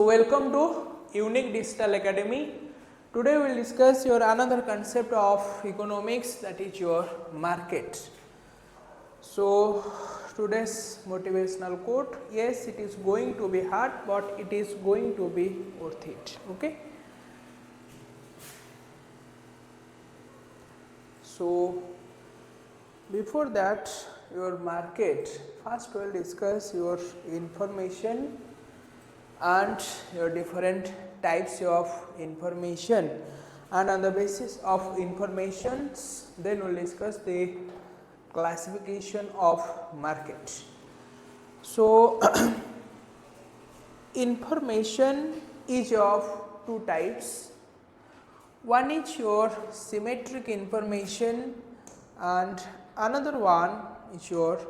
Welcome to Unique Digital Academy. Today we will discuss your another concept of economics, that is your market. So today's motivational quote, yes, it is going to be hard, but it is going to be worth it. Okay. So before that, your market, first we will discuss your information and your different types of information, and on the basis of informations then we will discuss the classification of market. So information is of two types. One is your symmetric information and another one is your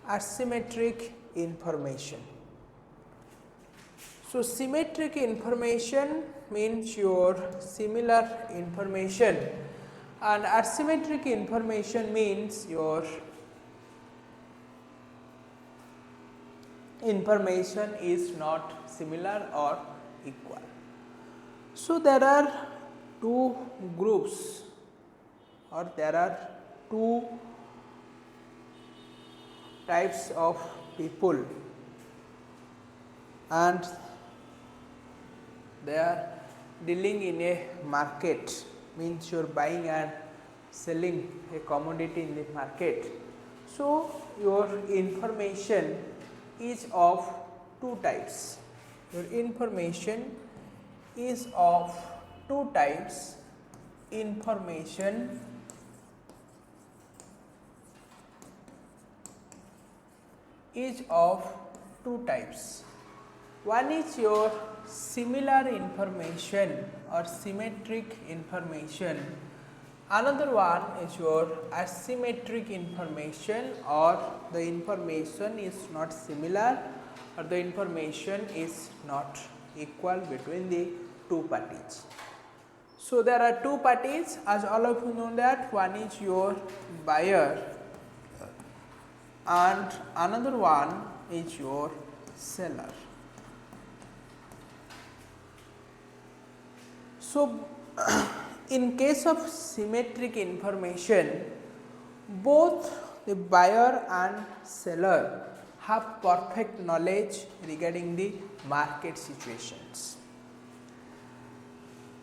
asymmetric information. So symmetric information means your similar information, and asymmetric information means your information is not similar or equal. So there are two groups, or there are two types of people, and they are dealing in a market, means you are buying and selling a commodity in the market. So your information is of two types. Your information is of two types. Information is of two types. One is your similar information or symmetric information, another one is your asymmetric information, or the information is not similar or the information is not equal between the two parties. So there are two parties, as all of you know that one is your buyer and another one is your seller. So in case of symmetric information, both the buyer and seller have perfect knowledge regarding the market situations.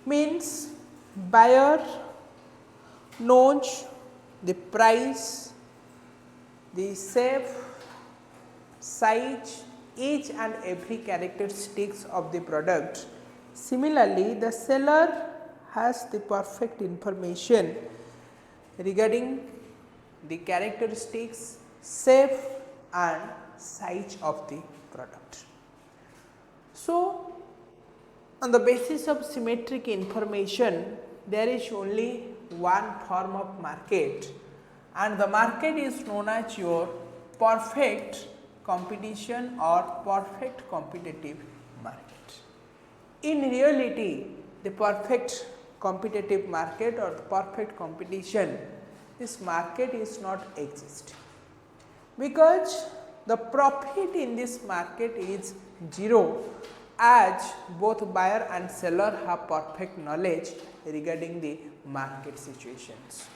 Means buyer knows the price, the shape, size, each and every characteristics of the product. Similarly, the seller has the perfect information regarding the characteristics, shape and size of the product. So on the basis of symmetric information, there is only one form of market, and the market is known as your perfect competition or perfect competitive market. In reality, the perfect competitive market or perfect competition, this market is not exist, because the profit in this market is zero, as both buyer and seller have perfect knowledge regarding the market situations.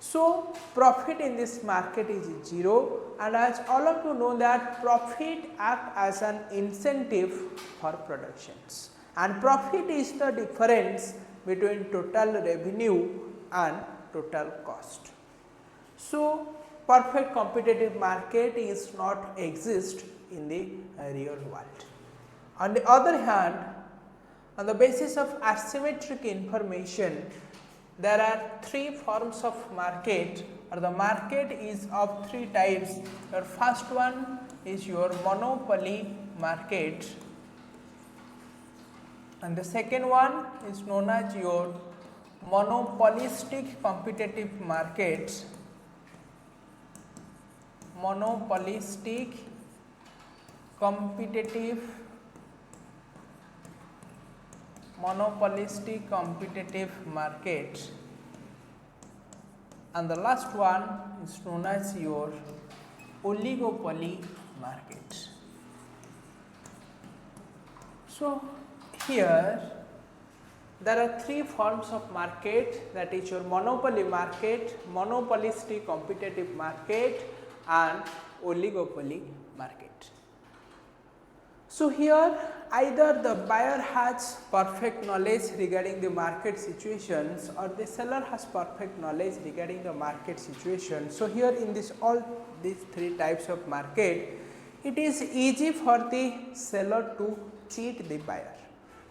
So profit in this market is zero, and as all of you know that profit acts as an incentive for productions, and profit is the difference between total revenue and total cost. So perfect competitive market is not exist in the real world. On the other hand, on the basis of asymmetric information, there are three forms of market, or the market is of three types. Your first one is your monopoly market, and the second one is known as your monopolistic competitive market. Monopolistic competitive market, and the last one is known as your oligopoly market. So, here there are three forms of market, that is your monopoly market, monopolistic competitive market and oligopoly market. So, here either the buyer has perfect knowledge regarding the market situations or the seller has perfect knowledge regarding the market situation. So, here in this all these three types of market, it is easy for the seller to cheat the buyer,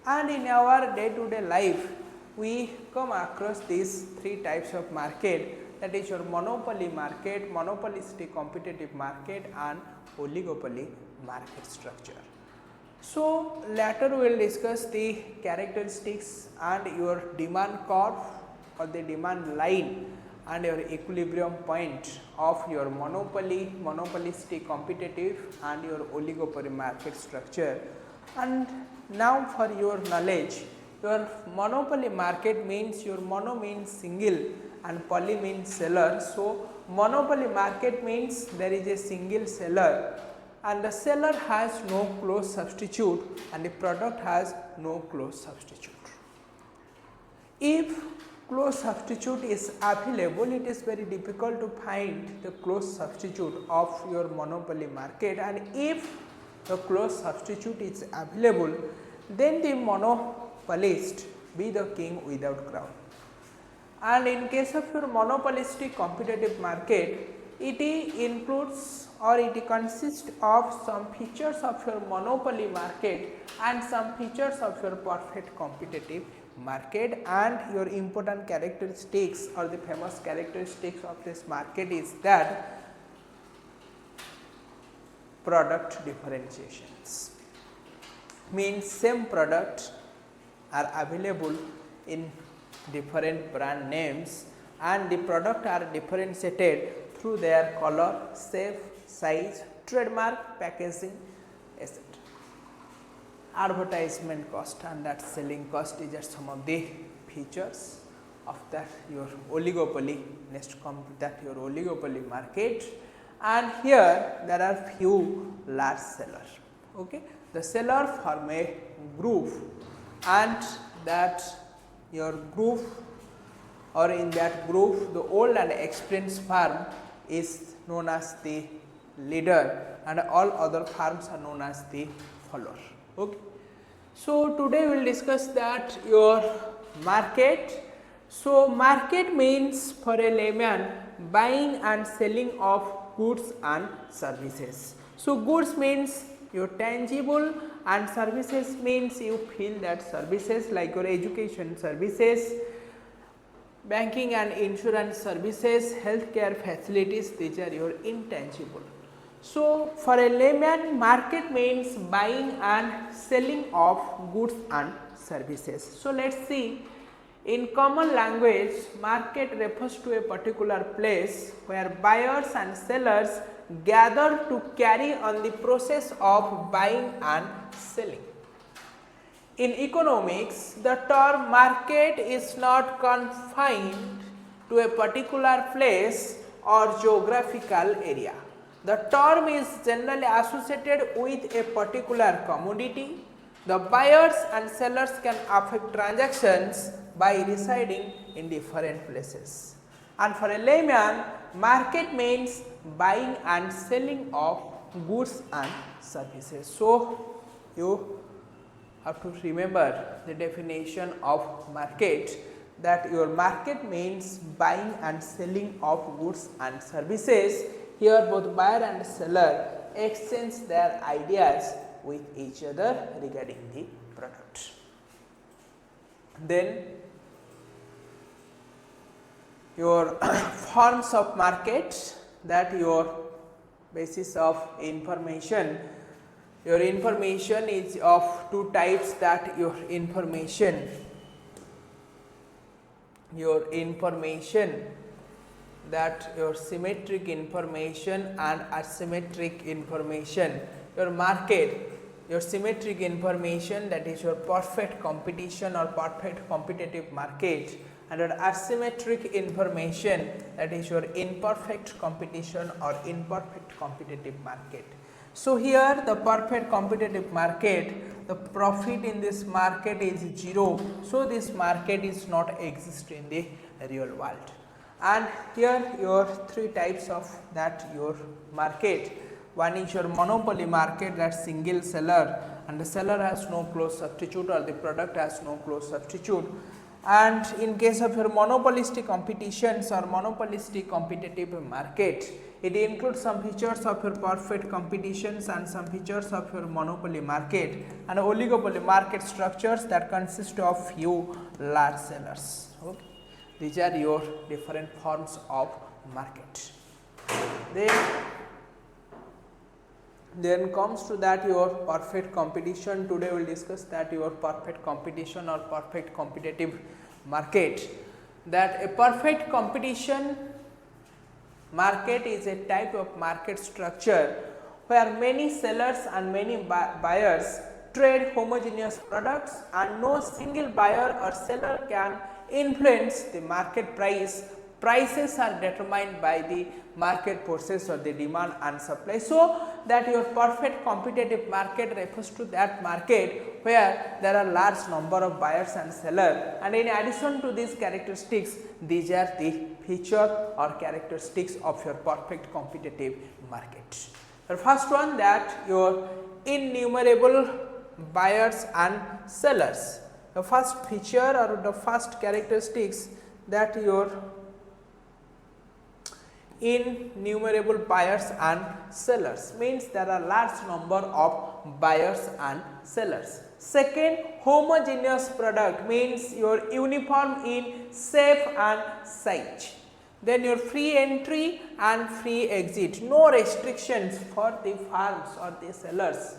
and in our day to day life we come across these three types of market, that is your monopoly market, monopolistic competitive market and oligopoly market structure. So, later we will discuss the characteristics and your demand curve or the demand line and your equilibrium point of your monopoly, monopolistic competitive and your oligopoly market structure. And now for your knowledge, your monopoly market means your mono means single and poly means seller. So, monopoly market means there is a single seller and the seller has no close substitute and the product has no close substitute. If close substitute is available, it is very difficult to find the close substitute of your monopoly market, and if the close substitute is available, then the monopolist be the king without crown. And in case of your monopolistic competitive market, it includes or it consists of some features of your monopoly market and some features of your perfect competitive market, and your important characteristics or the famous characteristics of this market is that product differentiations, means same product are available in different brand names and the product are differentiated through their color, shape, size, trademark, packaging, etc. Advertisement cost and that selling cost is some of the features of that your oligopoly. Next come to that your oligopoly market, and here there are few large sellers. Okay, the seller form a group, and that your group or in that group the old and experienced firm is known as the leader and all other firms are known as the follower. Okay. So, today we will discuss that your market. So, market means for a layman buying and selling of goods and services. So, goods means your tangible and services means you feel that services like your education services, banking and insurance services, healthcare facilities, these are your intangible. So, for a layman, market means buying and selling of goods and services. So, let us see, in common language, market refers to a particular place where buyers and sellers gather to carry on the process of buying and selling. In economics, the term market is not confined to a particular place or geographical area. The term is generally associated with a particular commodity. The buyers and sellers can affect transactions by residing in different places. And for a layman, market means buying and selling of goods and services. So, you have to remember the definition of market, that your market means buying and selling of goods and services. Here both buyer and seller exchange their ideas with each other regarding the product. Then your forms of market, that your basis of information. Your information is of two types, that your information that your symmetric information and asymmetric information. Your market, your symmetric information, that is your perfect competition or perfect competitive market, and your asymmetric information, that is your imperfect competition or imperfect competitive market. So, here the perfect competitive market the profit in this market is 0. So, this market is not exist in the real world. And here your 3 types of that your market. One is your monopoly market, that single seller, and the seller has no close substitute or the product has no close substitute. And in case of your monopolistic competitions or monopolistic competitive market, it includes some features of your perfect competitions and some features of your monopoly market and oligopoly market structures that consist of few large sellers. Okay. These are your different forms of market. Then comes to that your perfect competition. Today we will discuss that your perfect competition or perfect competitive market. That a perfect competition market is a type of market structure where many sellers and many buyers trade homogeneous products and no single buyer or seller can influence the market price. Prices are determined by the market forces or the demand and supply. So, that your perfect competitive market refers to that market where there are large number of buyers and sellers, and in addition to these characteristics, these are the feature or characteristics of your perfect competitive market. The first one, that your innumerable buyers and sellers. The first feature or the first characteristics, that your innumerable buyers and sellers, means there are large number of buyers and sellers. Second, homogeneous product, means your uniform in shape and size. Then your free entry and free exit, no restrictions for the firms or the sellers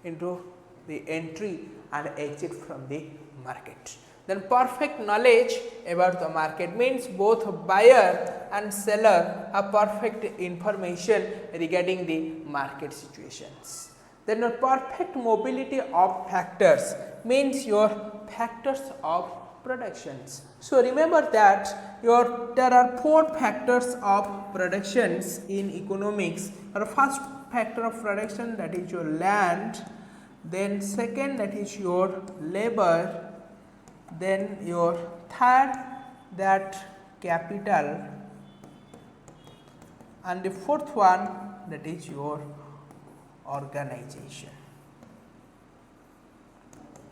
into the entry and exit from the market. Then perfect knowledge about the market, means both buyer and seller have perfect information regarding the market situations. Then your perfect mobility of factors, means your factors of productions. So, remember that there are 4 factors of productions in economics. Our first factor of production, that is your land, then second, that is your labor, then your third, that capital, and the fourth one, that is your organization.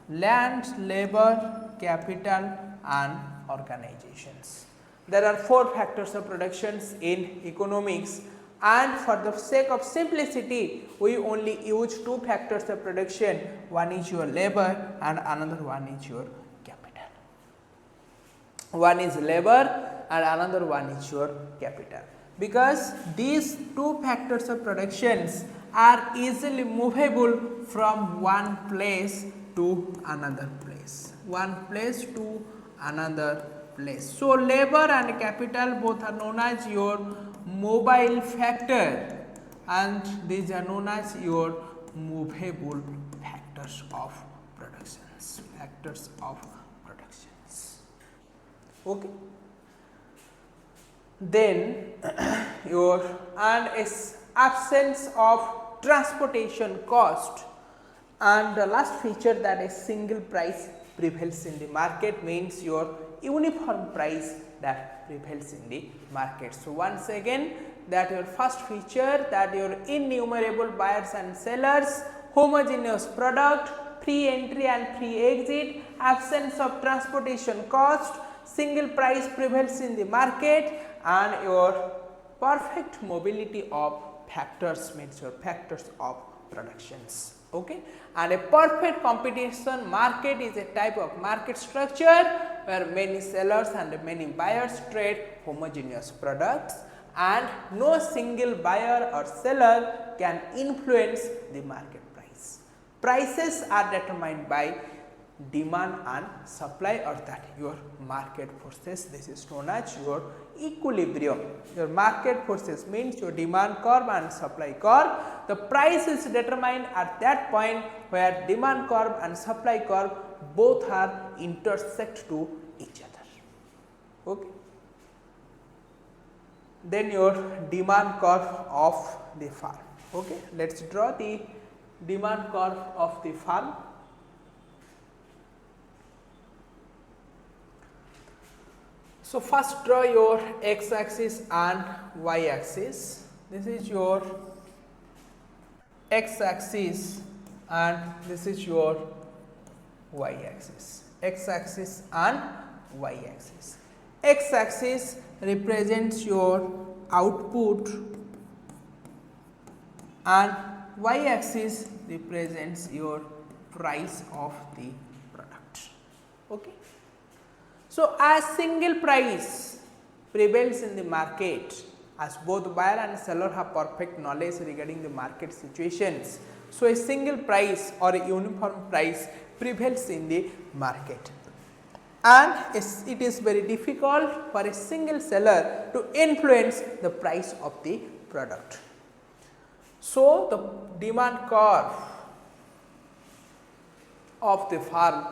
Land, labor, capital and organizations. There are 4 factors of productions in economics, and for the sake of simplicity we only use 2 factors of production. One is your labor and another one is your capital. One is labor and another one is your capital, because these 2 factors of productions are easily movable from one place to another place, So, labor and capital both are known as your mobile factor, and these are known as your movable factors of productions. Okay. Then your absence of transportation cost, and the last feature, that a single price prevails in the market, means your uniform price that prevails in the market. So, once again, that your first feature, that your innumerable buyers and sellers, homogeneous product, free entry and free exit, absence of transportation cost, single price prevails in the market, and your perfect mobility of factors, means your factors of productions. Okay. And a perfect competition market is a type of market structure where many sellers and many buyers trade homogeneous products, and no single buyer or seller can influence the market price. Prices are determined by demand and supply, or that your market forces. This is known as your equilibrium. Your market forces means your demand curve and supply curve. The price is determined at that point where demand curve and supply curve both are intersect to each other. Okay. Then your demand curve of the farm. Okay. Let us draw the demand curve of the farm. So, first draw your x axis and y axis. This is your x axis and this is your y axis. X axis and y axis. X axis represents your output and y axis represents your price of the product. Okay. So, as single price prevails in the market, as both buyer and seller have perfect knowledge regarding the market situations. So, a single price or a uniform price prevails in the market, and it is very difficult for a single seller to influence the price of the product. So, the demand curve of the farm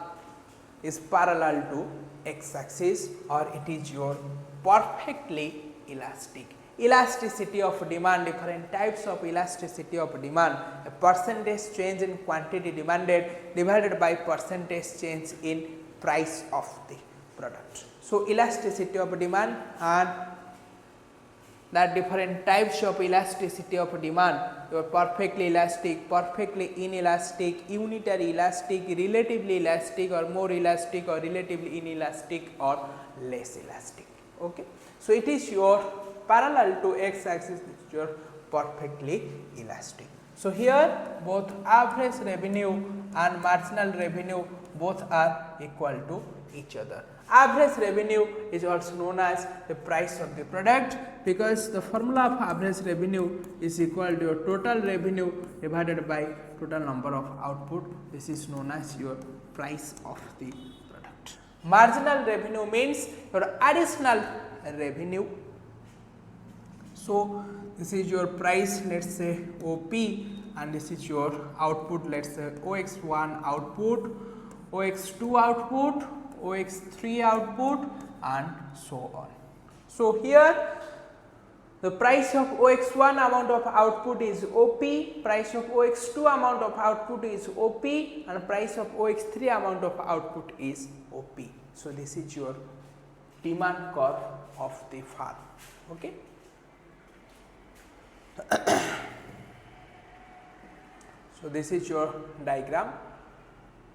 is parallel to x axis, or it is your perfectly elastic. Elasticity of demand, different types of elasticity of demand, a percentage change in quantity demanded divided by percentage change in price of the product. So, elasticity of demand and that different types of elasticity of demand, your perfectly elastic, perfectly inelastic, unitary elastic, relatively elastic or more elastic, or relatively inelastic or less elastic. Okay. So, it is your parallel to x axis, this is your perfectly elastic. So, here both average revenue and marginal revenue both are equal to each other. Average revenue is also known as the price of the product, because the formula of average revenue is equal to your total revenue divided by total number of output. This is known as your price of the product. Marginal revenue means your additional revenue. So, this is your price, let us say OP, and this is your output, let us say OX1 output, OX2 output, OX3 output, and so on. So, here the price of OX1 amount of output is OP, price of OX2 amount of output is OP, and price of OX3 amount of output is OP. So, this is your demand curve of the farm. Okay. So, this is your diagram.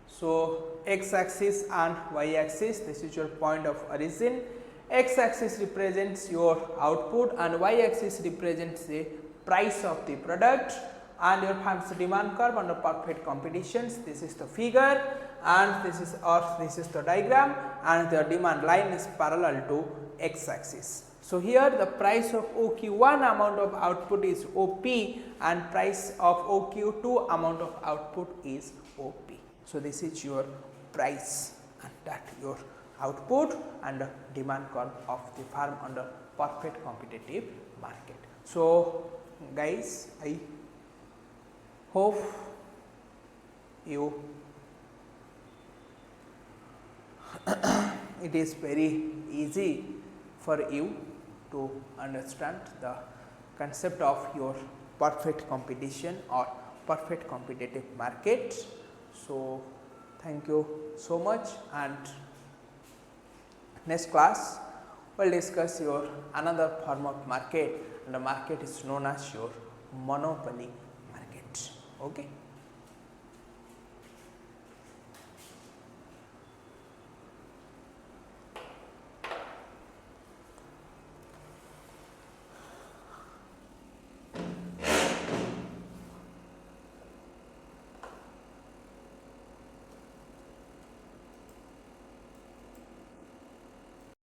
So, x axis and y axis, this is your point of origin. X axis represents your output and y axis represents the price of the product, and your farm's demand curve under perfect competitions. This is the figure, and this is the diagram, and the demand line is parallel to x axis. So, here the price of OQ1 amount of output is OP and price of OQ2 amount of output is OP. So, this is your price and that your output and demand curve of the farm under perfect competitive market. So, guys, I hope you it is very easy for you to understand the concept of your perfect competition or perfect competitive market. So, thank you so much, and next class we will discuss your another form of market, and the market is known as your monopoly market. Okay.